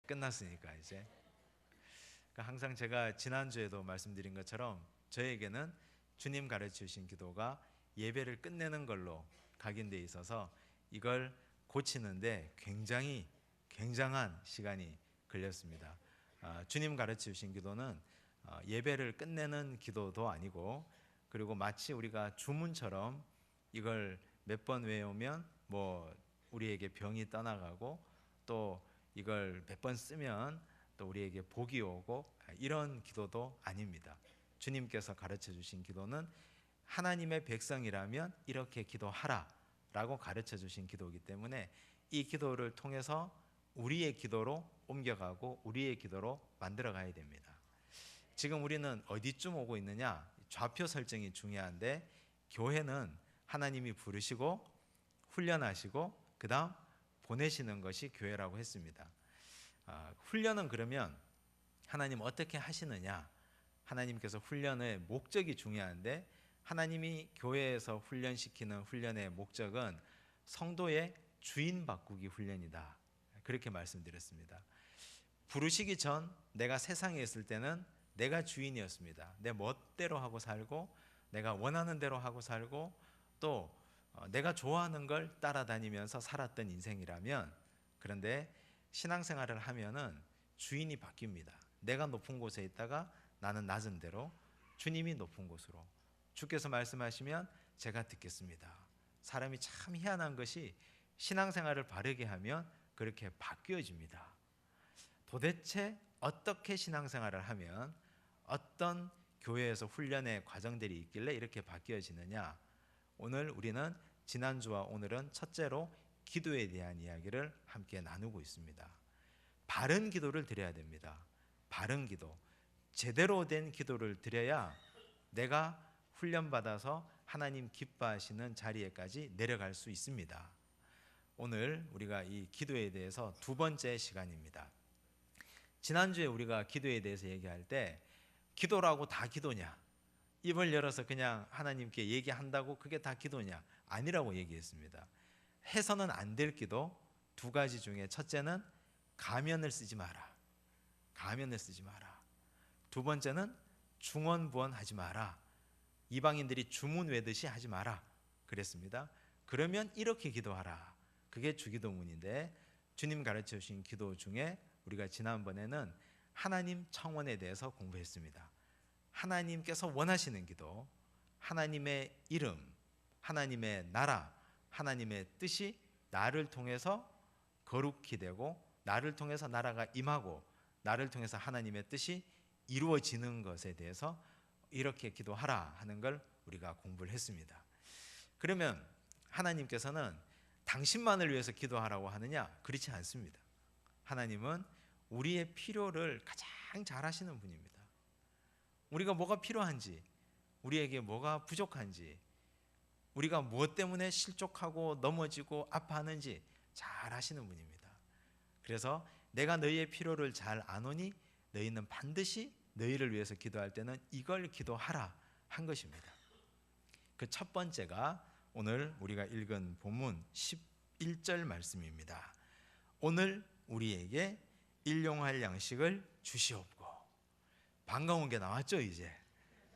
끝났으니까 이제. 그러니까 항상 제가 지난주에도 말씀드린 것처럼 저에게는 주님 가르쳐 주신 기도가 예배를 끝내는 걸로 각인되어 있어서 이걸 고치는데 굉장한 시간이 걸렸습니다. 주님 가르쳐 주신 기도는 예배를 끝내는 기도도 아니고, 그리고 마치 우리가 주문처럼 이걸 몇 번 외우면 뭐 우리에게 병이 떠나가고, 또 이걸 몇 번 쓰면 또 우리에게 복이 오고, 이런 기도도 아닙니다. 주님께서 가르쳐 주신 기도는 하나님의 백성이라면 이렇게 기도하라 라고 가르쳐 주신 기도이기 때문에 이 기도를 통해서 우리의 기도로 옮겨가고 우리의 기도로 만들어 가야 됩니다. 지금 우리는 어디쯤 오고 있느냐? 좌표 설정이 중요한데, 교회는 하나님이 부르시고 훈련하시고 그 다음 보내시는 것이 교회라고 했습니다. 훈련은 그러면 하나님 어떻게 하시느냐? 하나님께서 훈련의 목적이 중요한데, 하나님이 교회에서 훈련시키는 훈련의 목적은 성도의 주인 바꾸기 훈련이다, 그렇게 말씀드렸습니다. 부르시기 전 내가 세상에 있을 때는 내가 주인이었습니다. 내 멋대로 하고 살고, 내가 원하는 대로 하고 살고, 또 내가 좋아하는 걸 따라다니면서 살았던 인생이라면, 그런데 신앙생활을 하면은 주인이 바뀝니다. 내가 높은 곳에 있다가 나는 낮은 데로, 주님이 높은 곳으로, 주께서 말씀하시면 제가 듣겠습니다. 사람이 참 희한한 것이 신앙생활을 바르게 하면 그렇게 바뀌어집니다. 도대체 어떻게 신앙생활을 하면, 어떤 교회에서 훈련의 과정들이 있길래 이렇게 바뀌어지느냐? 오늘 우리는 지난주와 오늘은 첫째로 기도에 대한 이야기를 함께 나누고 있습니다. 바른 기도를 드려야 됩니다. 바른 기도, 제대로 된 기도를 드려야 내가 훈련받아서 하나님 기뻐하시는 자리에까지 내려갈 수 있습니다. 오늘 우리가 이 기도에 대해서 두 번째 시간입니다. 지난주에 우리가 기도에 대해서 얘기할 때 기도라고 다 기도냐? 입을 열어서 그냥 하나님께 얘기한다고 그게 다 기도냐? 아니라고 얘기했습니다. 해서는 안 될 기도 두 가지 중에 첫째는 가면을 쓰지 마라. 가면을 쓰지 마라. 두 번째는 중언부언하지 마라. 이방인들이 주문 외듯이 하지 마라 그랬습니다. 그러면 이렇게 기도하라. 그게 주기도문인데, 주님 가르쳐 주신 기도 중에 우리가 지난번에는 하나님 청원에 대해서 공부했습니다. 하나님께서 원하시는 기도, 하나님의 이름, 하나님의 나라, 하나님의 뜻이 나를 통해서 거룩히 되고, 나를 통해서 나라가 임하고, 나를 통해서 하나님의 뜻이 이루어지는 것에 대해서 이렇게 기도하라 하는 걸 우리가 공부를 했습니다. 그러면 하나님께서는 당신만을 위해서 기도하라고 하느냐? 그렇지 않습니다. 하나님은 우리의 필요를 가장 잘 아시는 분입니다. 우리가 뭐가 필요한지, 우리에게 뭐가 부족한지, 우리가 무엇 때문에 실족하고 넘어지고 아파하는지 잘 아시는 분입니다. 그래서 내가 너희의 필요를 잘 아노니 너희는 반드시 너희를 위해서 기도할 때는 이걸 기도하라 한 것입니다. 그 첫 번째가 오늘 우리가 읽은 본문 11절 말씀입니다. 오늘 우리에게 일용할 양식을 주시옵고. 반가운 게 나왔죠. 이제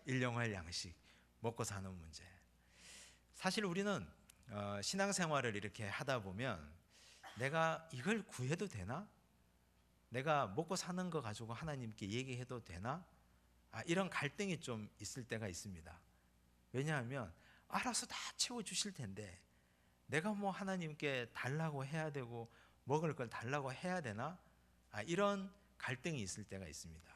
일용할 양식, 먹고 사는 문제. 사실 우리는 신앙생활을 이렇게 하다 보면 내가 이걸 구해도 되나? 내가 먹고 사는 거 가지고 하나님께 얘기해도 되나? 이런 갈등이 좀 있을 때가 있습니다. 왜냐하면 알아서 다 채워주실 텐데 내가 뭐 하나님께 달라고 해야 되고 먹을 걸 달라고 해야 되나? 이런 갈등이 있을 때가 있습니다.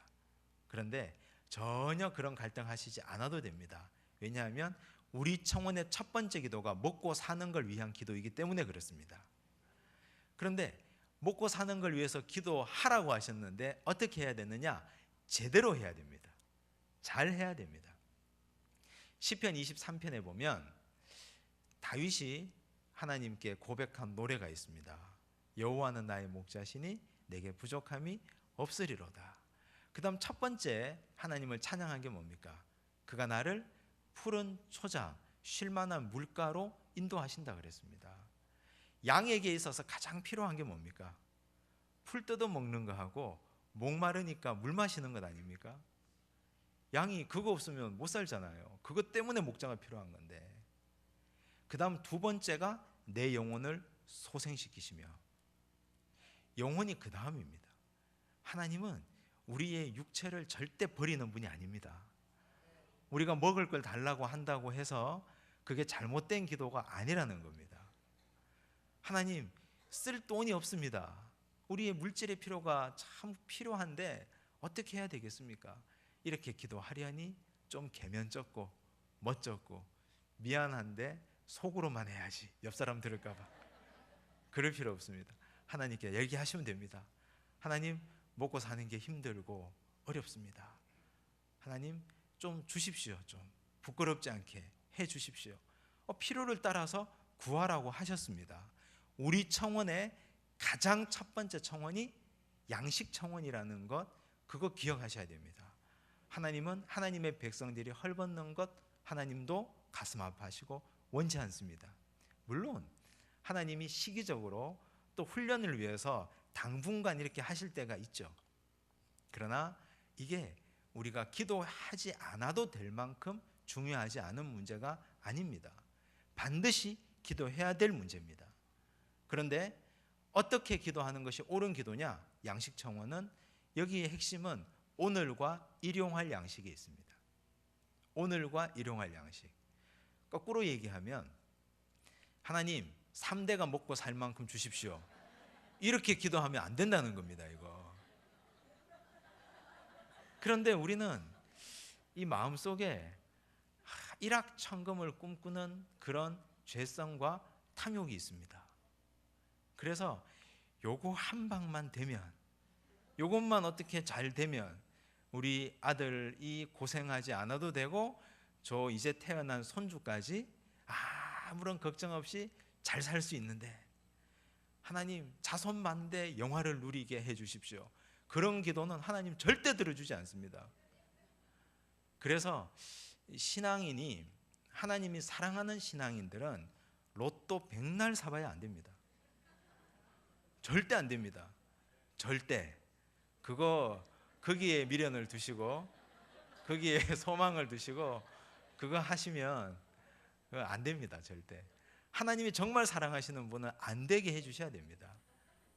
그런데 전혀 그런 갈등 하시지 않아도 됩니다. 왜냐하면 우리 청원의 첫 번째 기도가 먹고 사는 걸 위한 기도이기 때문에 그렇습니다. 그런데 먹고 사는 걸 위해서 기도하라고 하셨는데 어떻게 해야 되느냐? 제대로 해야 됩니다. 잘 해야 됩니다. 시편 23편에 보면 다윗이 하나님께 고백한 노래가 있습니다. 여호와는 나의 목자시니 내게 부족함이 없으리로다. 그 다음 첫 번째 하나님을 찬양한 게 뭡니까? 그가 나를 푸른 초장, 쉴만한 물가로 인도하신다 그랬습니다. 양에게 있어서 가장 필요한 게 뭡니까? 풀 뜯어 먹는 거하고 목마르니까 물 마시는 것 아닙니까? 양이 그거 없으면 못 살잖아요. 그것 때문에 목자가 필요한 건데. 그 다음 두 번째가 내 영혼을 소생시키시며. 영혼이 그 다음입니다. 하나님은 우리의 육체를 절대 버리는 분이 아닙니다. 우리가 먹을 걸 달라고 한다고 해서 그게 잘못된 기도가 아니라는 겁니다. 하나님, 쓸 돈이 없습니다. 우리의 물질의 필요가 참 필요한데 어떻게 해야 되겠습니까? 이렇게 기도하려니 좀 개면쩍고 멋쩍고 미안한데 속으로만 해야지, 옆 사람 들을까 봐. 그럴 필요 없습니다. 하나님께 얘기하시면 됩니다. 하나님, 먹고 사는 게 힘들고 어렵습니다. 하나님, 좀 주십시오. 좀 부끄럽지 않게 해 주십시오. 필요를 따라서 구하라고 하셨습니다. 우리 청원의 가장 첫 번째 청원이 양식 청원이라는 것, 그거 기억하셔야 됩니다. 하나님은 하나님의 백성들이 헐벗는 것 하나님도 가슴 아파하시고 원치 않습니다. 물론 하나님이 시기적으로 또 훈련을 위해서 당분간 이렇게 하실 때가 있죠. 그러나 이게 우리가 기도하지 않아도 될 만큼 중요하지 않은 문제가 아닙니다. 반드시 기도해야 될 문제입니다. 그런데 어떻게 기도하는 것이 옳은 기도냐? 양식 청원은 여기의 핵심은 오늘과 일용할 양식이 있습니다. 오늘과 일용할 양식. 거꾸로 얘기하면 하나님 3대가 먹고 살 만큼 주십시오. 이렇게 기도하면 안 된다는 겁니다. 이거. 그런데 우리는 이 마음속에 일확천금을 꿈꾸는 그런 죄성과 탐욕이 있습니다. 그래서 요거 한 방만 되면, 요것만 어떻게 잘 되면 우리 아들이 고생하지 않아도 되고 저 이제 태어난 손주까지 아무런 걱정 없이 잘 살 수 있는데, 하나님 자손 만대 영화를 누리게 해 주십시오. 그런 기도는 하나님 절대 들어주지 않습니다. 그래서 신앙인이, 하나님이 사랑하는 신앙인들은 로또 백날 사봐야 안 됩니다. 절대 안 됩니다. 절대. 그거 거기에 미련을 두시고 거기에 소망을 두시고 그거 하시면 그거 안 됩니다. 절대. 하나님이 정말 사랑하시는 분은 안 되게 해주셔야 됩니다.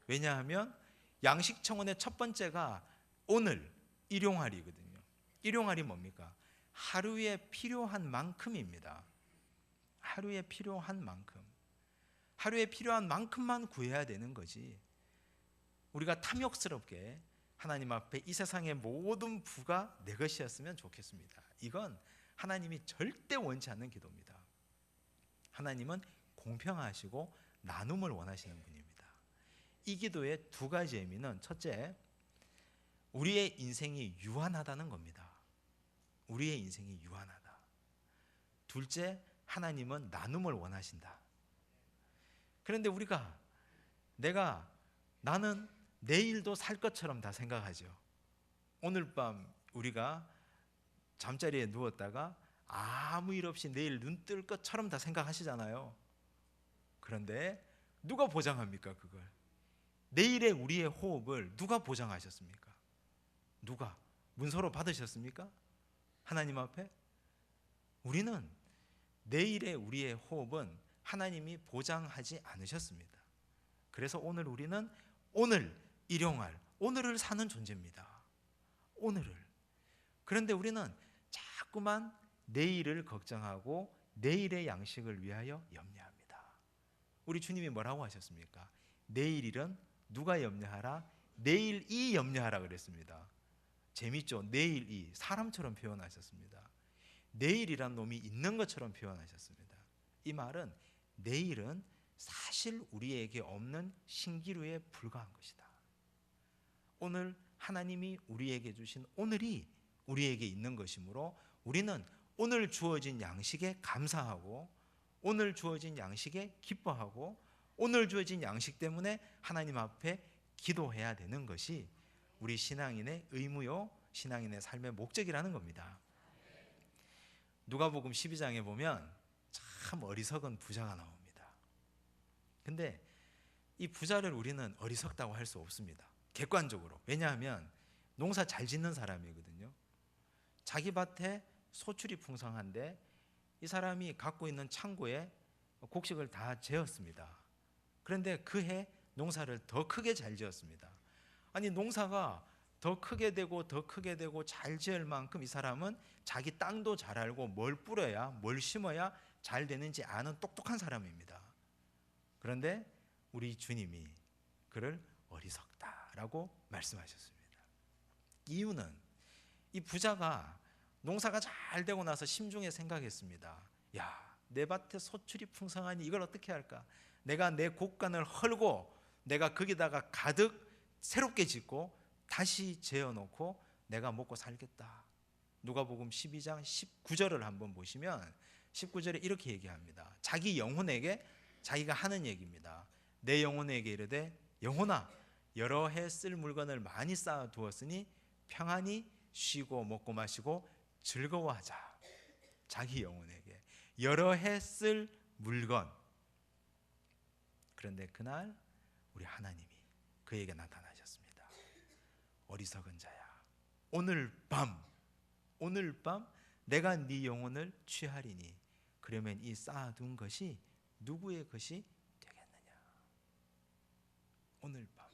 왜냐하면 양식 청원의 첫 번째가 오늘 일용할이거든요. 일용할이 뭡니까? 하루에 필요한 만큼입니다. 하루에 필요한 만큼. 하루에 필요한 만큼만 구해야 되는 거지. 우리가 탐욕스럽게 하나님 앞에 이 세상의 모든 부가 내 것이었으면 좋겠습니다. 이건 하나님이 절대 원치 않는 기도입니다. 하나님은 공평하시고 나눔을 원하시는 분입니다. 이 기도의 두 가지 의미는, 첫째, 우리의 인생이 유한하다는 겁니다. 우리의 인생이 유한하다. 둘째, 하나님은 나눔을 원하신다. 그런데 우리가 나는 내일도 살 것처럼 다 생각하죠. 오늘 밤 우리가 잠자리에 누웠다가 아무 일 없이 내일 눈 뜰 것처럼 다 생각하시잖아요. 그런데 누가 보장합니까, 그걸? 내일의 우리의 호흡을 누가 보장하셨습니까? 누가? 문서로 받으셨습니까? 하나님 앞에? 우리는 내일의 우리의 호흡은 하나님이 보장하지 않으셨습니다. 그래서 오늘 우리는 오늘 일용할, 오늘을 사는 존재입니다. 오늘을. 그런데 우리는 자꾸만 내일을 걱정하고 내일의 양식을 위하여 염려합니다. 우리 주님이 뭐라고 하셨습니까? 내일 일은 누가 염려하라? 내일이 염려하라 그랬습니다. 재밌죠? 내일이 사람처럼 표현하셨습니다. 내일이란 놈이 있는 것처럼 표현하셨습니다. 이 말은 내일은 사실 우리에게 없는 신기루에 불과한 것이다. 오늘 하나님이 우리에게 주신 오늘이 우리에게 있는 것이므로 우리는 오늘 주어진 양식에 감사하고 오늘 주어진 양식에 기뻐하고 오늘 주어진 양식 때문에 하나님 앞에 기도해야 되는 것이 우리 신앙인의 의무요, 신앙인의 삶의 목적이라는 겁니다. 누가복음 12장에 보면 참 어리석은 부자가 나옵니다. 근데 이 부자를 우리는 어리석다고 할 수 없습니다. 객관적으로. 왜냐하면 농사 잘 짓는 사람이거든요. 자기 밭에 소출이 풍성한데 이 사람이 갖고 있는 창고에 곡식을 다 재었습니다. 그런데 그 해 농사를 더 크게 잘 지었습니다. 아니, 농사가 더 크게 되고 더 크게 되고 잘 지을 만큼 이 사람은 자기 땅도 잘 알고 뭘 뿌려야 뭘 심어야 잘 되는지 아는 똑똑한 사람입니다. 그런데 우리 주님이 그를 어리석다라고 말씀하셨습니다. 이유는 이 부자가 농사가 잘 되고 나서 심중에 생각했습니다. 야, 내 밭에 소출이 풍성하니 이걸 어떻게 할까? 내가 내 곡간을 헐고 내가 거기다가 가득 새롭게 짓고 다시 재어놓고 내가 먹고 살겠다. 누가복음 12장 19절을 한번 보시면 19절에 이렇게 얘기합니다. 자기 영혼에게 자기가 하는 얘기입니다. 내 영혼에게 이르되 영혼아, 여러 해 쓸 물건을 많이 쌓아 두었으니 평안히 쉬고 먹고 마시고 즐거워하자. 자기 영혼에게 여러 해 쓸 물건. 그런데 그날 우리 하나님이 그에게 나타나셨습니다. 어리석은 자야, 오늘 밤 내가 네 영혼을 취하리니 그러면 이 쌓아둔 것이 누구의 것이 되겠느냐. 오늘 밤.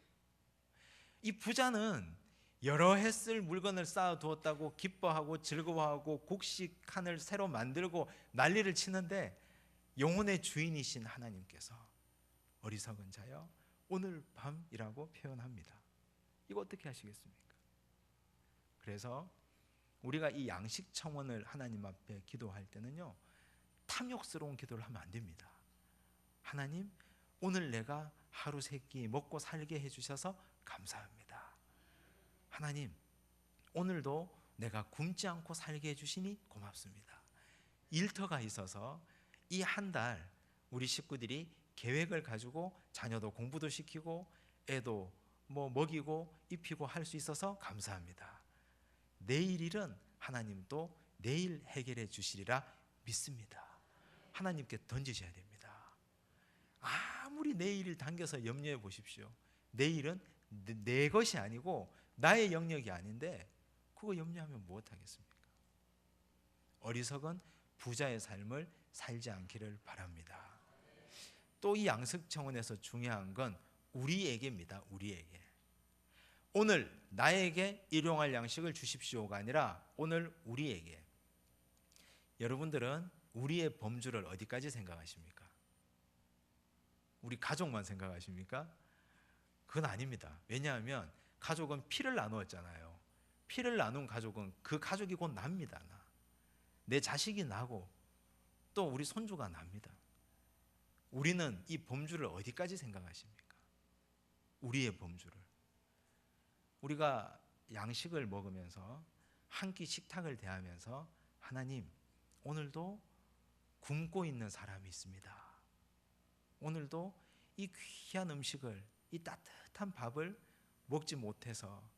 이 부자는 여러 해 쓸 물건을 쌓아두었다고 기뻐하고 즐거워하고 곡식 칸을 새로 만들고 난리를 치는데 영혼의 주인이신 하나님께서 어리석은 자여 오늘 밤이라고 표현합니다. 이거 어떻게 하시겠습니까? 그래서 우리가 이 양식 청원을 하나님 앞에 기도할 때는요, 탐욕스러운 기도를 하면 안 됩니다. 하나님, 오늘 내가 하루 세 끼 먹고 살게 해주셔서 감사합니다. 하나님, 오늘도 내가 굶지 않고 살게 해주시니 고맙습니다. 일터가 있어서 이 한 달 우리 식구들이 계획을 가지고 자녀도 공부도 시키고 애도 먹이고 입히고 할 수 있어서 감사합니다. 내일 일은 하나님 또 내일 해결해 주시리라 믿습니다. 하나님께 던지셔야 됩니다. 아무리 내일을 당겨서 염려해 보십시오. 내일은 내 것이 아니고 나의 영역이 아닌데 그거 염려하면 무엇하겠습니까? 어리석은 부자의 삶을 살지 않기를 바랍니다. 또 이 양식 청원에서 중요한 건 우리에게입니다. 우리에게. 오늘 나에게 일용할 양식을 주십시오가 아니라 오늘 우리에게. 여러분들은 우리의 범주를 어디까지 생각하십니까? 우리 가족만 생각하십니까? 그건 아닙니다. 왜냐하면 가족은 피를 나누었잖아요. 피를 나눈 가족은 그 가족이 곧 납니다. 내 자식이 나고 또 우리 손주가 납니다. 우리는 이 범주를 어디까지 생각하십니까? 우리의 범주를. 우리가 양식을 먹으면서 한 끼 식탁을 대하면서 하나님, 오늘도 굶고 있는 사람이 있습니다. 오늘도 이 귀한 음식을, 이 따뜻한 밥을 먹지 못해서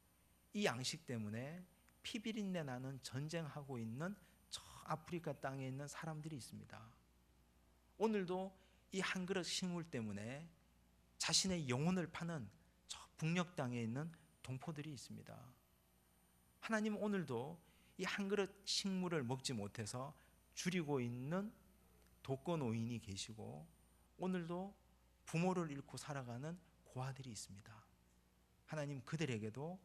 이 양식 때문에 피비린내 나는 전쟁하고 있는 저 아프리카 땅에 있는 사람들이 있습니다. 오늘도 이 한 그릇 식물 때문에 자신의 영혼을 파는 저 북녘 땅에 있는 동포들이 있습니다. 하나님, 오늘도 이 한 그릇 식물을 먹지 못해서 줄이고 있는 독거노인이 계시고 오늘도 부모를 잃고 살아가는 고아들이 있습니다. 하나님, 그들에게도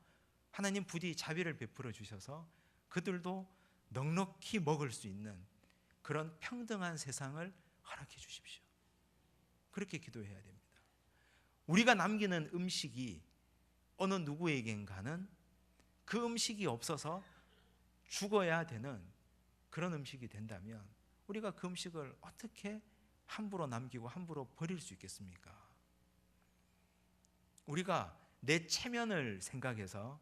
하나님 부디 자비를 베풀어 주셔서 그들도 넉넉히 먹을 수 있는 그런 평등한 세상을 허락해 주십시오. 그렇게 기도해야 됩니다. 우리가 남기는 음식이 어느 누구에겐가는 그 음식이 없어서 죽어야 되는 그런 음식이 된다면 우리가 그 음식을 어떻게 함부로 남기고 함부로 버릴 수 있겠습니까? 우리가 내 체면을 생각해서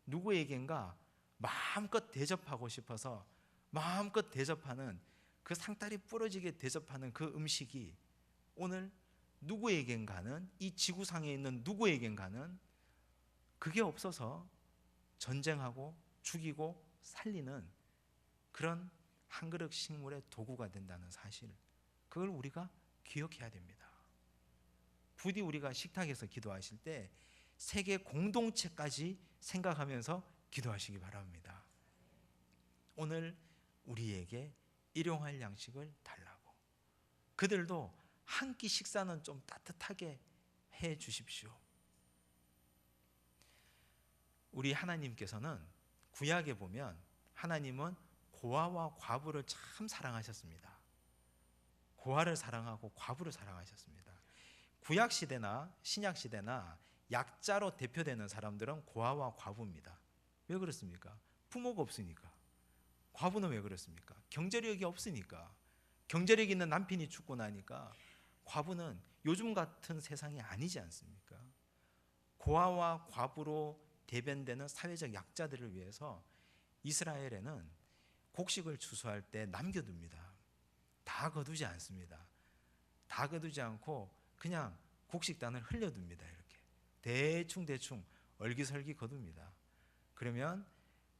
누구에겐가 마음껏 대접하고 싶어서 마음껏 대접하는 그 상다리 부러지게 대접하는 그 음식이 오늘 누구에겐가는, 이 지구상에 있는 누구에겐가는 그게 없어서 전쟁하고 죽이고 살리는 그런 한 그릇 식물의 도구가 된다는 사실, 그걸 우리가 기억해야 됩니다. 부디 우리가 식탁에서 기도하실 때 세계 공동체까지 생각하면서 기도하시기 바랍니다. 오늘 우리에게 일용할 양식을 달라고. 그들도 한 끼 식사는 좀 따뜻하게 해 주십시오. 우리 하나님께서는 구약에 보면 하나님은 고아와 과부를 참 사랑하셨습니다. 고아를 사랑하고 과부를 사랑하셨습니다. 구약 시대나 신약 시대나 약자로 대표되는 사람들은 고아와 과부입니다. 왜 그렇습니까? 부모가 없으니까. 과부는 왜 그렇습니까? 경제력이 없으니까. 경제력 있는 남편이 죽고 나니까 과부는 요즘 같은 세상이 아니지 않습니까? 고아와 과부로 대변되는 사회적 약자들을 위해서 이스라엘에는 곡식을 추수할 때 남겨둡니다. 다 거두지 않습니다. 다 거두지 않고 그냥 곡식단을 흘려둡니다. 이렇게 대충 얼기설기 거둡니다. 그러면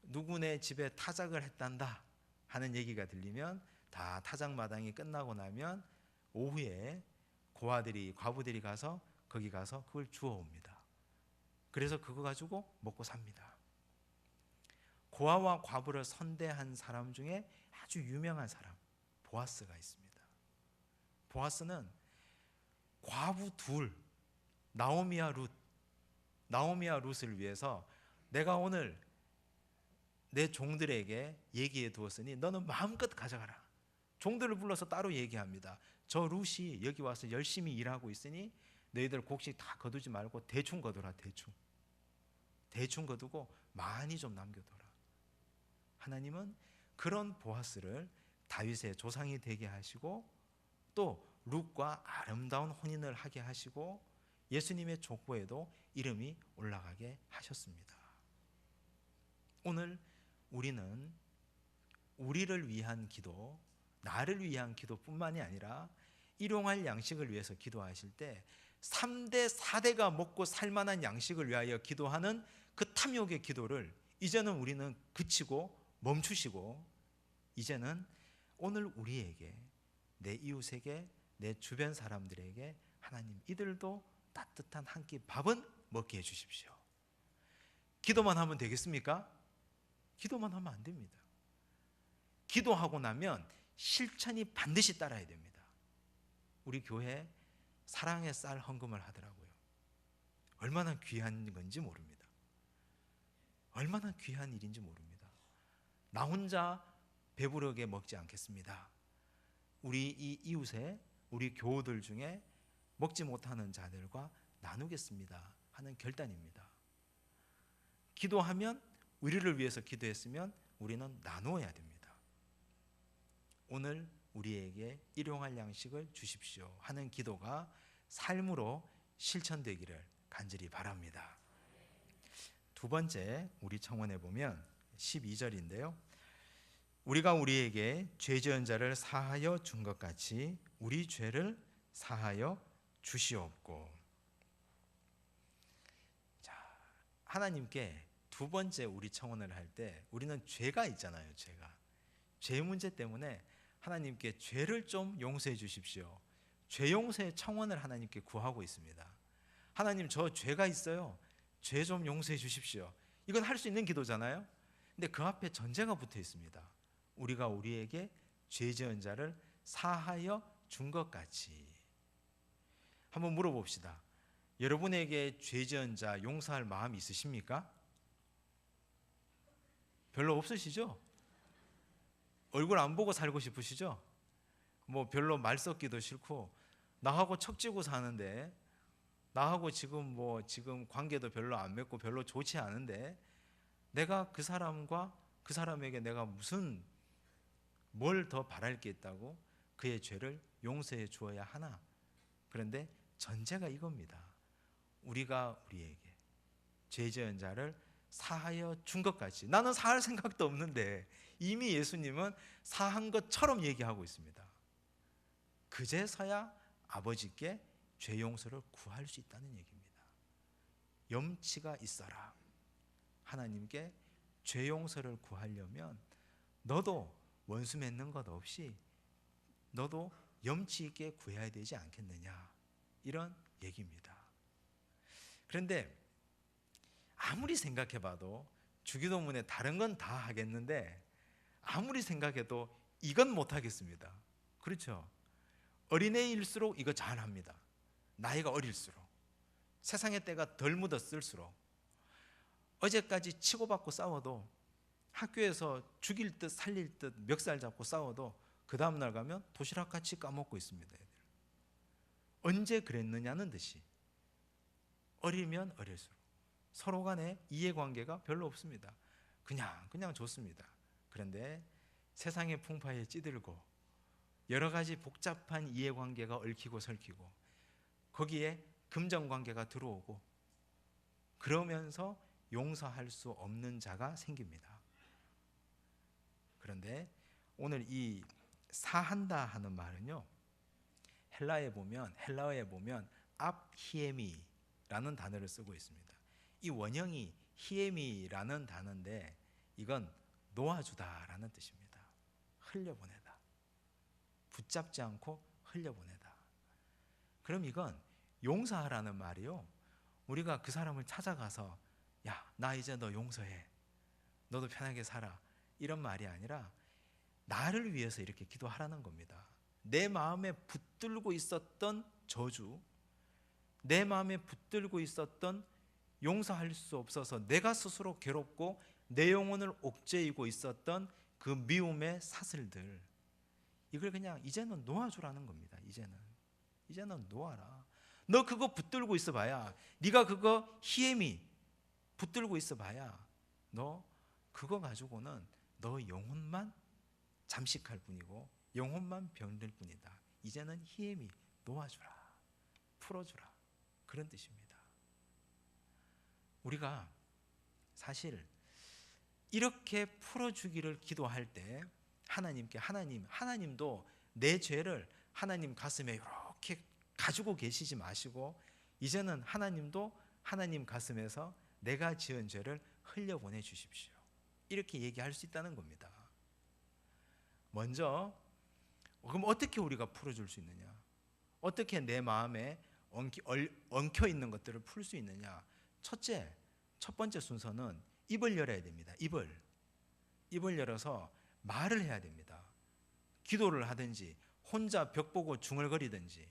누구네 집에 타작을 했단다 하는 얘기가 들리면 다 타작마당이 끝나고 나면 오후에 고아들이 과부들이 가서 거기 가서 그걸 주워옵니다. 그래서 그거 가지고 먹고 삽니다. 고아와 과부를 선대한 사람 중에 아주 유명한 사람 보아스가 있습니다. 보아스는 과부 둘 나오미와 룻을 위해서 내가 오늘 내 종들에게 얘기해 두었으니 너는 마음껏 가져가라. 종들을 불러서 따로 얘기합니다. 저 룻이 여기 와서 열심히 일하고 있으니 너희들 곡식 다 거두지 말고 대충 거두라. 대충 거두고 많이 좀 남겨둬라. 하나님은 그런 보아스를 다윗의 조상이 되게 하시고 또 룻과 아름다운 혼인을 하게 하시고 예수님의 족보에도 이름이 올라가게 하셨습니다. 오늘 우리는 우리를 위한 기도, 나를 위한 기도뿐만이 아니라 일용할 양식을 위해서 기도하실 때 3대 4대가 먹고 살만한 양식을 위하여 기도하는 그 탐욕의 기도를 이제는 우리는 그치고 멈추시고 이제는 오늘 우리에게, 내 이웃에게, 내 주변 사람들에게 하나님 이들도 따뜻한 한 끼 밥은 먹게 해주십시오. 기도만 하면 되겠습니까? 기도만 하면 안 됩니다. 기도하고 나면 실천이 반드시 따라야 됩니다. 우리 교회 사랑의 쌀 헌금을 하더라고요. 얼마나 귀한 건지 모릅니다. 얼마나 귀한 일인지 모릅니다. 나 혼자 배부르게 먹지 않겠습니다. 우리 이 이웃에 우리 교우들 중에 먹지 못하는 자들과 나누겠습니다 하는 결단입니다. 기도하면 우리를 위해서 기도했으면 우리는 나누어야 됩니다. 오늘 우리에게 일용할 양식을 주십시오 하는 기도가 삶으로 실천되기를 간절히 바랍니다. 두 번째 우리 청원해 보면 12절인데요. 우리가 우리에게 죄 지은 자를 사하여 준 것 같이 우리 죄를 사하여 주시옵고. 자, 하나님께 두 번째 우리 청원을 할 때 우리는 죄가 있잖아요. 죄 문제 때문에 하나님께 죄를 좀 용서해 주십시오. 죄 용서의 청원을 하나님께 구하고 있습니다. 하나님 저 죄가 있어요. 죄 좀 용서해 주십시오. 이건 할 수 있는 기도잖아요. 근데 그 앞에 전제가 붙어 있습니다. 우리가 우리에게 죄 지은 자를 사하여 준 것 같이. 한번 물어봅시다. 여러분에게 죄 지은 자 용서할 마음 있으십니까? 별로 없으시죠? 얼굴 안 보고 살고 싶으시죠? 뭐 별로 말 섞기도 싫고 나하고 척지고 사는데 나하고 지금 관계도 별로 안 맺고 별로 좋지 않은데 내가 그 사람과 그 사람에게 내가 무슨 뭘 더 바랄 게 있다고 그의 죄를 용서해 주어야 하나? 그런데 전제가 이겁니다. 우리가 우리에게 죄 지은 자를 사하여 준 것 같이. 나는 사할 생각도 없는데 이미 예수님은 사한 것처럼 얘기하고 있습니다. 그제서야 아버지께 죄 용서를 구할 수 있다는 얘기입니다. 염치가 있어라. 하나님께 죄 용서를 구하려면 너도 원수 맺는 것 없이 너도 염치 있게 구해야 되지 않겠느냐, 이런 얘기입니다. 그런데 아무리 생각해봐도 주기도문에 다른 건 다 하겠는데 아무리 생각해도 이건 못하겠습니다. 그렇죠? 어린애일수록 이거 잘합니다. 나이가 어릴수록, 세상의 때가 덜 묻었을수록. 어제까지 치고받고 싸워도, 학교에서 죽일 듯 살릴 듯 멱살 잡고 싸워도 그 다음날 가면 도시락같이 까먹고 있습니다. 애들. 언제 그랬느냐는 듯이 어리면 어릴수록 서로 간에 이해관계가 별로 없습니다. 그냥 좋습니다. 그런데 세상의 풍파에 찌들고 여러 가지 복잡한 이해관계가 얽히고 설키고 거기에 금전관계가 들어오고 그러면서 용서할 수 없는 자가 생깁니다. 그런데 오늘 이 사한다 하는 말은요, 헬라어에 보면 압히에미라는 단어를 쓰고 있습니다. 이 원형이 히에미라는 단어인데 이건 놓아주다라는 뜻입니다. 흘려보내다, 붙잡지 않고 흘려보내다. 그럼 이건 용서하라는 말이요, 우리가 그 사람을 찾아가서 야, 나 이제 너 용서해, 너도 편하게 살아, 이런 말이 아니라 나를 위해서 이렇게 기도하라는 겁니다. 내 마음에 붙들고 있었던 저주, 내 마음에 붙들고 있었던 용서할 수 없어서 내가 스스로 괴롭고 내 영혼을 옥죄이고 있었던 그 미움의 사슬들, 이걸 그냥 이제는 놓아주라는 겁니다. 이제는 놓아라. 너 그거 붙들고 있어봐야, 네가 그거 히에미 붙들고 있어봐야 너 그거 가지고는 너 영혼만 잠식할 뿐이고 영혼만 병들 뿐이다. 이제는 히에미 놓아주라, 풀어주라, 그런 뜻입니다. 우리가 사실 이렇게 풀어주기를 기도할 때 하나님도 내 죄를 하나님 가슴에 이렇게 가지고 계시지 마시고 이제는 하나님도 하나님 가슴에서 내가 지은 죄를 흘려보내 주십시오, 이렇게 얘기할 수 있다는 겁니다. 먼저 그럼 어떻게 우리가 풀어줄 수 있느냐, 어떻게 내 마음에 엉켜 있는 것들을 풀 수 있느냐. 첫 번째 순서는 입을 열어야 됩니다. 입을 열어서 말을 해야 됩니다. 기도를 하든지 혼자 벽 보고 중얼거리든지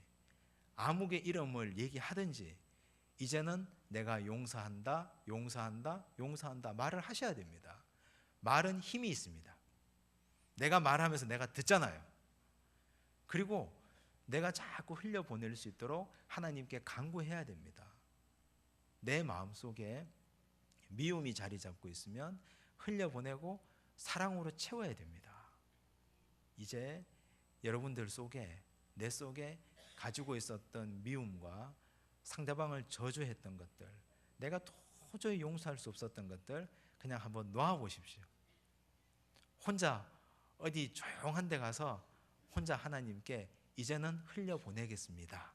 아무개 이름을 얘기하든지 이제는 내가 용서한다 말을 하셔야 됩니다. 말은 힘이 있습니다. 내가 말하면서 내가 듣잖아요. 그리고 내가 자꾸 흘려보낼 수 있도록 하나님께 간구해야 됩니다. 내 마음속에 미움이 자리 잡고 있으면 흘려보내고 사랑으로 채워야 됩니다. 이제 여러분들 속에, 내 속에 가지고 있었던 미움과 상대방을 저주했던 것들, 내가 도저히 용서할 수 없었던 것들 그냥 한번 놓아보십시오. 혼자 어디 조용한 데 가서 혼자 하나님께 이제는 흘려보내겠습니다,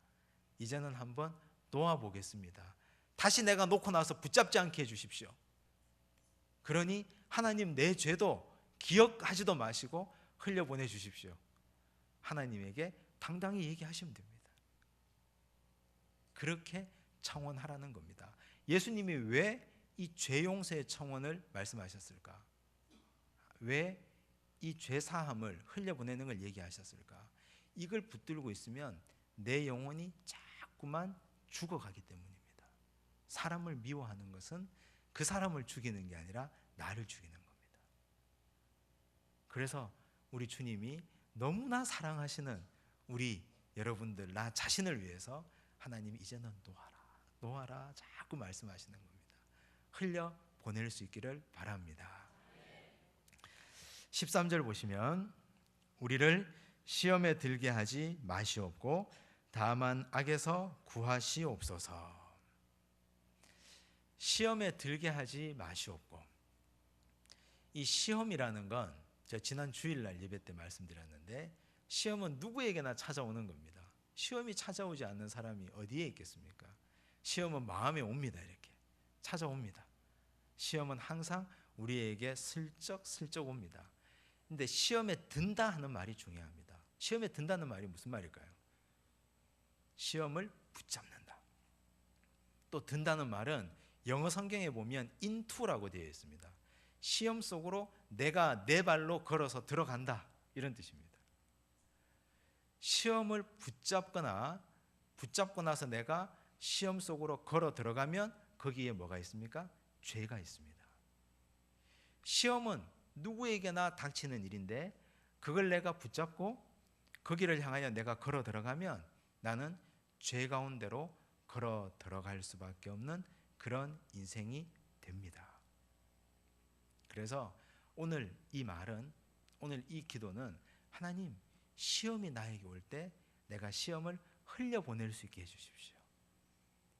이제는 한번 놓아보겠습니다, 다시 내가 놓고 나서 붙잡지 않게 해주십시오. 그러니 하나님 내 죄도 기억하지도 마시고 흘려보내 주십시오. 하나님에게 당당히 얘기하시면 됩니다. 그렇게 청원하라는 겁니다. 예수님이 왜 이 죄 용서의 청원을 말씀하셨을까? 왜 이 죄 사함을 흘려보내는 걸 얘기하셨을까? 이걸 붙들고 있으면 내 영혼이 자꾸만 죽어가기 때문입니다. 사람을 미워하는 것은 그 사람을 죽이는 게 아니라 나를 죽이는 겁니다. 그래서 우리 주님이 너무나 사랑하시는 우리 여러분들, 나 자신을 위해서 하나님이 이제는 놓아라 자꾸 말씀하시는 겁니다. 흘려 보낼 수 있기를 바랍니다. 13절 보시면 우리를 시험에 들게 하지 마시옵고 다만 악에서 구하시옵소서. 시험에 들게 하지 마시옵고, 이 시험이라는 건 제가 지난 주일날 예배 때 말씀드렸는데 시험은 누구에게나 찾아오는 겁니다. 시험이 찾아오지 않는 사람이 어디에 있겠습니까? 시험은 마음에 옵니다. 이렇게 찾아옵니다. 시험은 항상 우리에게 슬쩍 옵니다. 근데 시험에 든다 하는 말이 중요합니다. 시험에 든다는 말이 무슨 말일까요? 시험을 붙잡는다. 또 든다는 말은 영어 성경에 보면 into라고 되어 있습니다. 시험 속으로 내가 내 발로 걸어서 들어간다, 이런 뜻입니다. 시험을 붙잡고 나서 내가 시험 속으로 걸어 들어가면 거기에 뭐가 있습니까? 죄가 있습니다. 시험은 누구에게나 닥치는 일인데 그걸 내가 붙잡고 거기를 향하여 내가 걸어 들어가면 나는 죄 가운데로 걸어 들어갈 수밖에 없는 그런 인생이 됩니다. 그래서 오늘 이 기도는 하나님, 시험이 나에게 올 때 내가 시험을 흘려보낼 수 있게 해주십시오.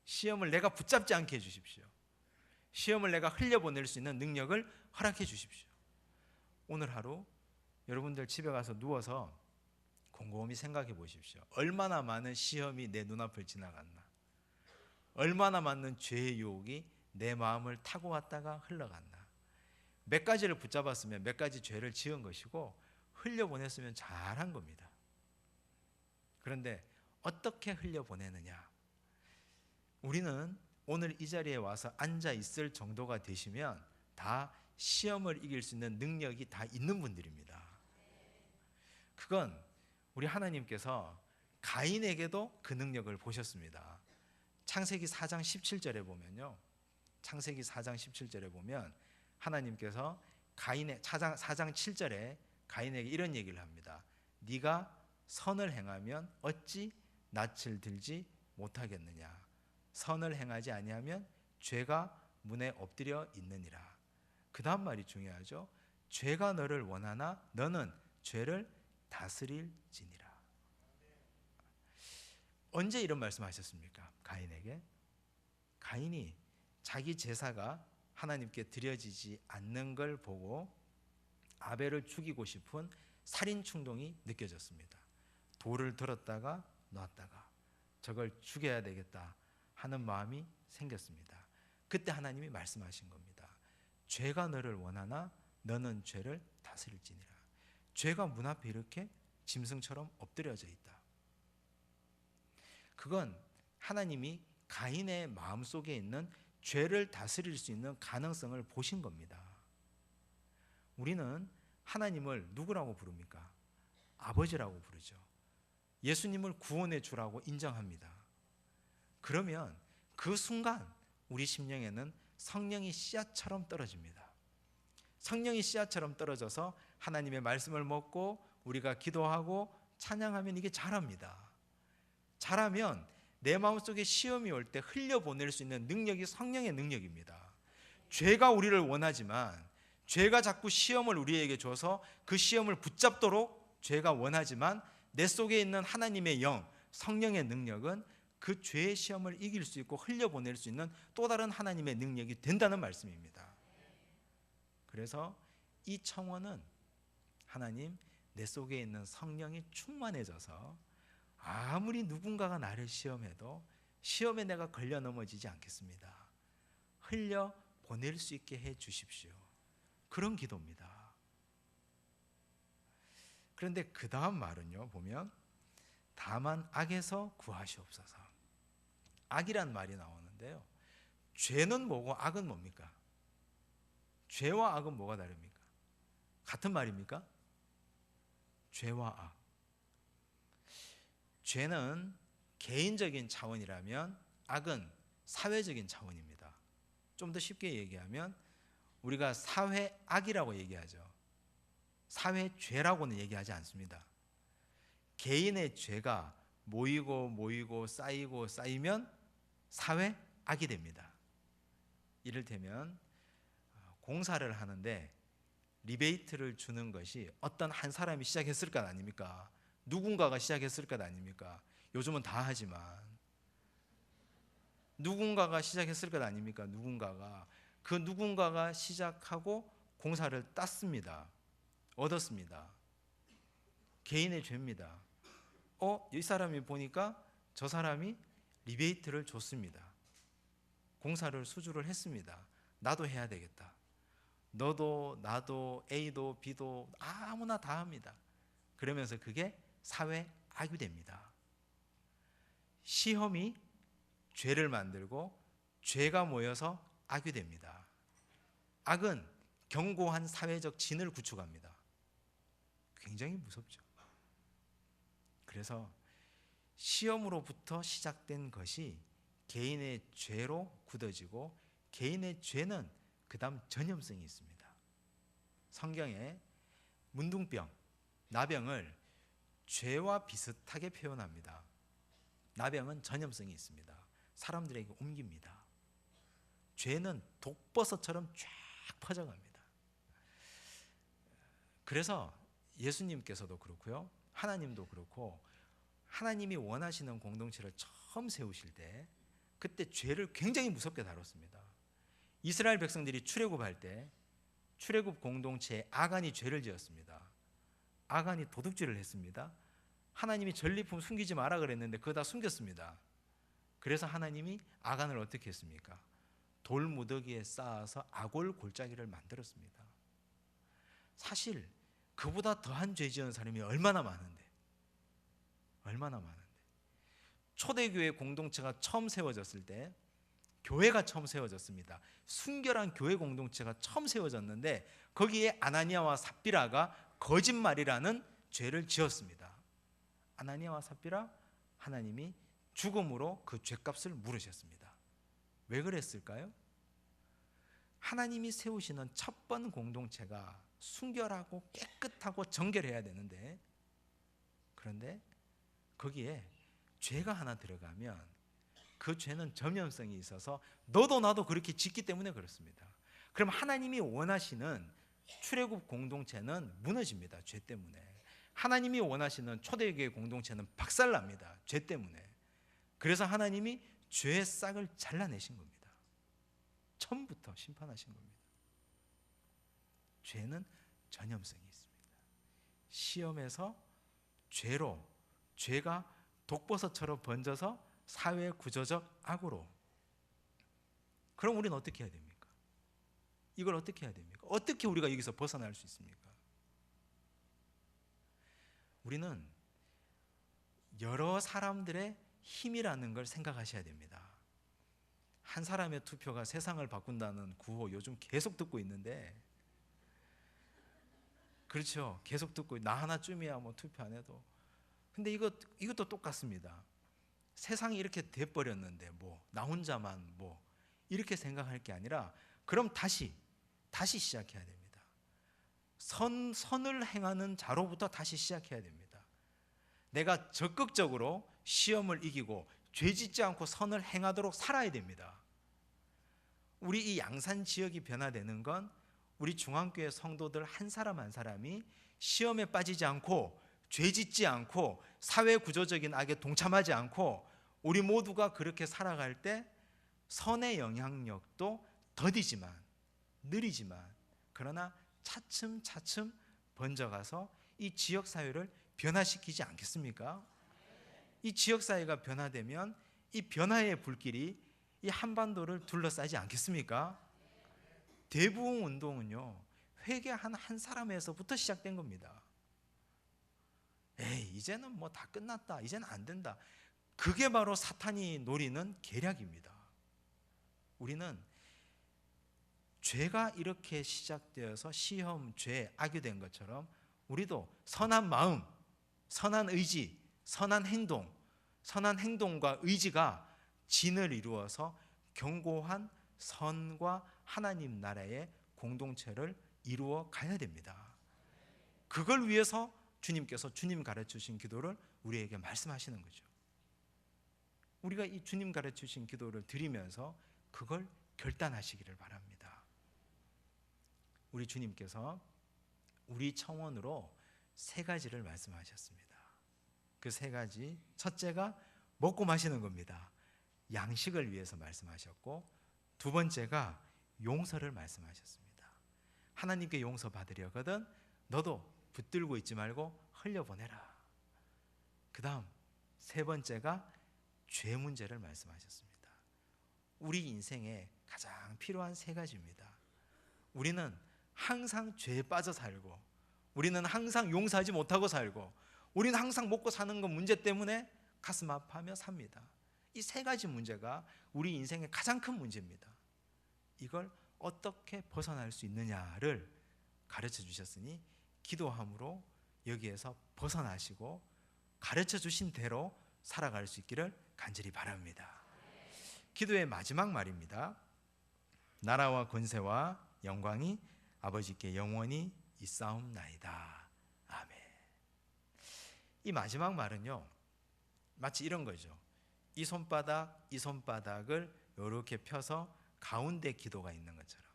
시험을 내가 붙잡지 않게 해주십시오. 시험을 내가 흘려보낼 수 있는 능력을 허락해 주십시오. 오늘 하루 여러분들 집에 가서 누워서 곰곰이 생각해 보십시오. 얼마나 많은 시험이 내 눈앞을 지나갔나, 얼마나 많은 죄의 유혹이 내 마음을 타고 왔다가 흘러갔나. 몇 가지를 붙잡았으면 몇 가지 죄를 지은 것이고 흘려보냈으면 잘한 겁니다. 그런데 어떻게 흘려보내느냐? 우리는 오늘 이 자리에 와서 앉아 있을 정도가 되시면 다 시험을 이길 수 있는 능력이 다 있는 분들입니다. 그건 우리 하나님께서 가인에게도 그 능력을 보셨습니다. 창세기 4장 17절에 보면요, 창세기 4장 17절에 보면 하나님께서 가인의 4장 7절에 가인에게 이런 얘기를 합니다. 네가 선을 행하면 어찌 낯을 들지 못하겠느냐? 선을 행하지 아니하면 죄가 문에 엎드려 있느니라. 그 다음 말이 중요하죠. 죄가 너를 원하나 너는 죄를 다스릴지니라. 언제 이런 말씀하셨습니까? 가인에게. 가인이 자기 제사가 하나님께 드려지지 않는 걸 보고 아벨을 죽이고 싶은 살인 충동이 느껴졌습니다. 돌을 들었다가 놨다가 저걸 죽여야 되겠다 하는 마음이 생겼습니다. 그때 하나님이 말씀하신 겁니다. 죄가 너를 원하나 너는 죄를 다스릴지니라. 죄가 문 앞에 이렇게 짐승처럼 엎드려져 있다. 그건 하나님이 가인의 마음속에 있는 죄를 다스릴 수 있는 가능성을 보신 겁니다. 우리는 하나님을 누구라고 부릅니까? 아버지라고 부르죠. 예수님을 구원해 주라고 인정합니다. 그러면 그 순간 우리 심령에는 성령이 씨앗처럼 떨어집니다. 성령이 씨앗처럼 떨어져서 하나님의 말씀을 먹고 우리가 기도하고 찬양하면 이게 자랍니다. 자라면 내 마음속에 시험이 올 때 흘려보낼 수 있는 능력이 성령의 능력입니다. 죄가 우리를 원하지만, 죄가 자꾸 시험을 우리에게 줘서 그 시험을 붙잡도록 죄가 원하지만, 내 속에 있는 하나님의 영, 성령의 능력은 그 죄의 시험을 이길 수 있고 흘려보낼 수 있는 또 다른 하나님의 능력이 된다는 말씀입니다. 그래서 이 청원은 하나님, 내 속에 있는 성령이 충만해져서 아무리 누군가가 나를 시험해도 시험에 내가 걸려 넘어지지 않겠습니다. 흘려 보낼 수 있게 해 주십시오. 그런 기도입니다. 그런데 그 다음 말은요, 보면 다만 악에서 구하시옵소서. 악이란 말이 나오는데요, 죄는 뭐고 악은 뭡니까? 죄와 악은 뭐가 다릅니까? 같은 말입니까? 죄와 악. 죄는 개인적인 차원이라면 악은 사회적인 차원입니다. 좀 더 쉽게 얘기하면 우리가 사회악이라고 얘기하죠. 사회죄라고는 얘기하지 않습니다. 개인의 죄가 모이고 쌓이면 사회악이 됩니다. 이를테면 공사를 하는데 리베이트를 주는 것이 어떤 한 사람이 시작했을 것 아닙니까? 누군가가 시작했을 것 아닙니까? 요즘은 다 하지만 누군가가 시작했을 것 아닙니까? 그 누군가가 시작하고 공사를 땄습니다. 얻었습니다. 개인의 죄입니다. 이 사람이 보니까 저 사람이 리베이트를 줬습니다. 공사를 수주를 했습니다. 나도 해야 되겠다. 너도 나도 A도 B도 아무나 다 합니다. 그러면서 그게 사회악이 됩니다. 시험이 죄를 만들고 죄가 모여서 악유됩니다. 악은 견고한 사회적 진을 구축합니다. 굉장히 무섭죠. 그래서 시험으로부터 시작된 것이 개인의 죄로 굳어지고 개인의 죄는 그 다음 전염성이 있습니다. 성경에 문둥병, 나병을 죄와 비슷하게 표현합니다. 나병은 전염성이 있습니다. 사람들에게 옮깁니다. 죄는 독버섯처럼 쫙 퍼져갑니다. 그래서 예수님께서도 그렇고요, 하나님도 그렇고, 하나님이 원하시는 공동체를 처음 세우실 때 그때 죄를 굉장히 무섭게 다뤘습니다. 이스라엘 백성들이 출애굽할 때 출애굽 공동체에 아간이 죄를 지었습니다. 아간이 도둑질을 했습니다. 하나님이 전리품 숨기지 마라 그랬는데 그거 다 숨겼습니다. 그래서 하나님이 아간을 어떻게 했습니까? 돌무더기에 쌓아서 아골 골짜기를 만들었습니다. 사실 그보다 더한 죄 지은 사람이 얼마나 많은데, 초대교회 공동체가 처음 세워졌을 때, 교회가 처음 세워졌습니다. 순결한 교회 공동체가 처음 세워졌는데 거기에 아나니아와 삽비라가 거짓말이라는 죄를 지었습니다. 아나니아와 삽비라, 하나님이 죽음으로 그 죄값을 물으셨습니다. 왜 그랬을까요? 하나님이 세우시는 첫 번 공동체가 순결하고 깨끗하고 정결해야 되는데, 그런데 거기에 죄가 하나 들어가면 그 죄는 전염성이 있어서 너도 나도 그렇게 짓기 때문에 그렇습니다. 그럼 하나님이 원하시는 출애굽 공동체는 무너집니다. 죄 때문에. 하나님이 원하시는 초대교회 공동체는 박살납니다. 죄 때문에. 그래서 하나님이 죄의 싹을 잘라내신 겁니다. 처음부터 심판하신 겁니다. 죄는 전염성이 있습니다. 시험에서 죄가 독버섯처럼 번져서 사회 구조적 악으로. 그럼 우리는 어떻게 해야 됩니까? 이걸 어떻게 해야 됩니까? 어떻게 우리가 여기서 벗어날 수 있습니까? 우리는 여러 사람들의 힘이라는 걸 생각하셔야 됩니다. 한 사람의 투표가 세상을 바꾼다는 구호 요즘 계속 듣고 있는데, 그렇죠, 계속 듣고, 나 하나쯤이야 뭐 투표 안 해도. 근데 이것도 똑같습니다. 세상이 이렇게 돼버렸는데 뭐 나 혼자만 뭐 이렇게 생각할 게 아니라, 그럼 다시 시작해야 됩니다. 선을 행하는 자로부터 다시 시작해야 됩니다. 내가 적극적으로 시험을 이기고 죄 짓지 않고 선을 행하도록 살아야 됩니다. 우리 이 양산 지역이 변화되는 건 우리 중앙교회 성도들 한 사람 한 사람이 시험에 빠지지 않고 죄 짓지 않고 사회 구조적인 악에 동참하지 않고 우리 모두가 그렇게 살아갈 때 선의 영향력도 더디지만, 느리지만, 그러나 차츰차츰 번져가서 이 지역사회를 변화시키지 않겠습니까? 이 지역사회가 변화되면 이 변화의 불길이 이 한반도를 둘러싸지 않겠습니까? 대부흥 운동은요, 회개한 한 사람에서부터 시작된 겁니다. 에이, 이제는 뭐 다 끝났다, 이제는 안 된다. 그게 바로 사탄이 노리는 계략입니다. 우리는 죄가 이렇게 시작되어서 시험, 죄, 악유된 것처럼 우리도 선한 마음, 선한 의지, 선한 행동과 의지가 진을 이루어서 견고한 선과 하나님 나라의 공동체를 이루어 가야 됩니다. 그걸 위해서 주님께서 주님 가르쳐주신 기도를 우리에게 말씀하시는 거죠. 우리가 이 주님 가르쳐주신 기도를 드리면서 그걸 결단하시기를 바랍니다. 우리 주님께서 우리 청원으로 3가지를 말씀하셨습니다. 그 3가지, 첫째가 먹고 마시는 겁니다. 양식을 위해서 말씀하셨고, 2번째가 용서를 말씀하셨습니다. 하나님께 용서 받으려거든 너도 붙들고 있지 말고 흘려보내라. 그 다음 3번째가 죄 문제를 말씀하셨습니다. 우리 인생에 가장 필요한 3가지입니다. 우리는 항상 죄에 빠져 살고, 우리는 항상 용서하지 못하고 살고, 우리는 항상 먹고 사는 것 문제 때문에 가슴 아파하며 삽니다. 이 3가지 문제가 우리 인생의 가장 큰 문제입니다. 이걸 어떻게 벗어날 수 있느냐를 가르쳐 주셨으니 기도함으로 여기에서 벗어나시고 가르쳐 주신 대로 살아갈 수 있기를 간절히 바랍니다. 기도의 마지막 말입니다. 나라와 권세와 영광이 아버지께 영원히 있사옵나이다. 아멘. 이 마지막 말은요, 마치 이런 거죠. 이 손바닥을 이렇게 펴서 가운데 기도가 있는 것처럼,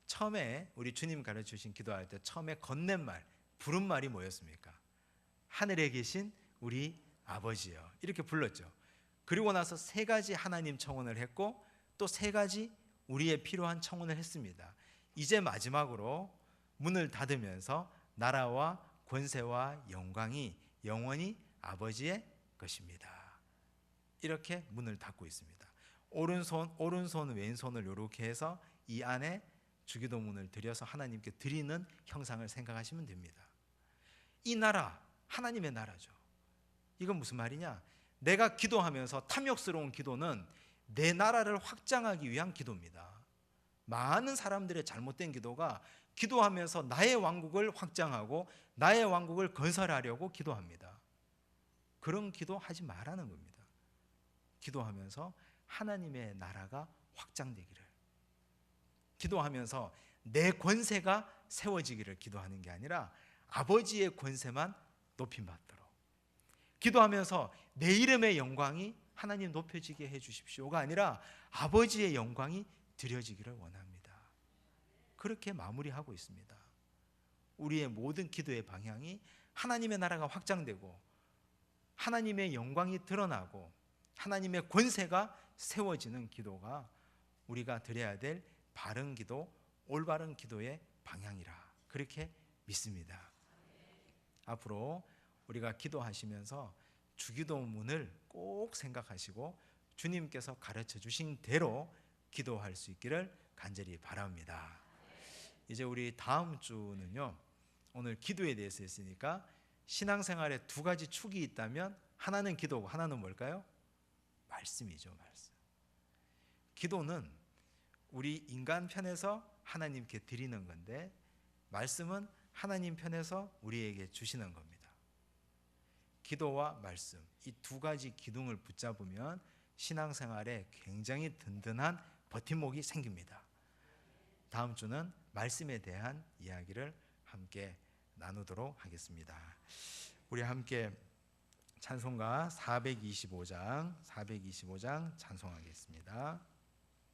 처음에 우리 주님 가르쳐 주신 기도할 때 처음에 건넨 말, 부른 말이 뭐였습니까? 하늘에 계신 우리 아버지요, 이렇게 불렀죠. 그리고 나서 세 가지 하나님 청혼을 했고 또 세 가지 우리의 필요한 청혼을 했습니다. 이제 마지막으로 문을 닫으면서 나라와 권세와 영광이 영원히 아버지의 것입니다. 이렇게 문을 닫고 있습니다. 오른손 왼손을 이렇게 해서 이 안에 주기도문을 드려서 하나님께 드리는 형상을 생각하시면 됩니다. 이 나라 하나님의 나라죠. 이건 무슨 말이냐? 내가 기도하면서 탐욕스러운 기도는 내 나라를 확장하기 위한 기도입니다. 많은 사람들의 잘못된 기도가 기도하면서 나의 왕국을 확장하고 나의 왕국을 건설하려고 기도합니다. 그런 기도 하지 말라는 겁니다. 기도하면서 하나님의 나라가 확장되기를, 기도하면서 내 권세가 세워지기를 기도하는 게 아니라 아버지의 권세만 높임받도록, 기도하면서 내 이름의 영광이 하나님 높여지게 해주십시오가 아니라 아버지의 영광이 드려지기를 원합니다. 그렇게 마무리하고 있습니다. 우리의 모든 기도의 방향이 하나님의 나라가 확장되고 하나님의 영광이 드러나고 하나님의 권세가 세워지는 기도가 우리가 드려야 될 바른 기도, 올바른 기도의 방향이라 그렇게 믿습니다. 앞으로 우리가 기도하시면서 주기도문을 꼭 생각하시고 주님께서 가르쳐 주신 대로 기도할 수 있기를 간절히 바랍니다. 이제 우리 다음 주는요, 오늘 기도에 대해서 했으니까 신앙생활에 두 가지 축이 있다면 하나는 기도고 하나는 뭘까요? 말씀이죠. 말씀. 기도는 우리 인간 편에서 하나님께 드리는 건데 말씀은 하나님 편에서 우리에게 주시는 겁니다. 기도와 말씀, 이 두 가지 기둥을 붙잡으면 신앙생활에 굉장히 든든한 버팀목이 생깁니다. 다음 주는 말씀에 대한 이야기를 함께 나누도록 하겠습니다. 우리 함께 찬송가 425장 찬송하겠습니다.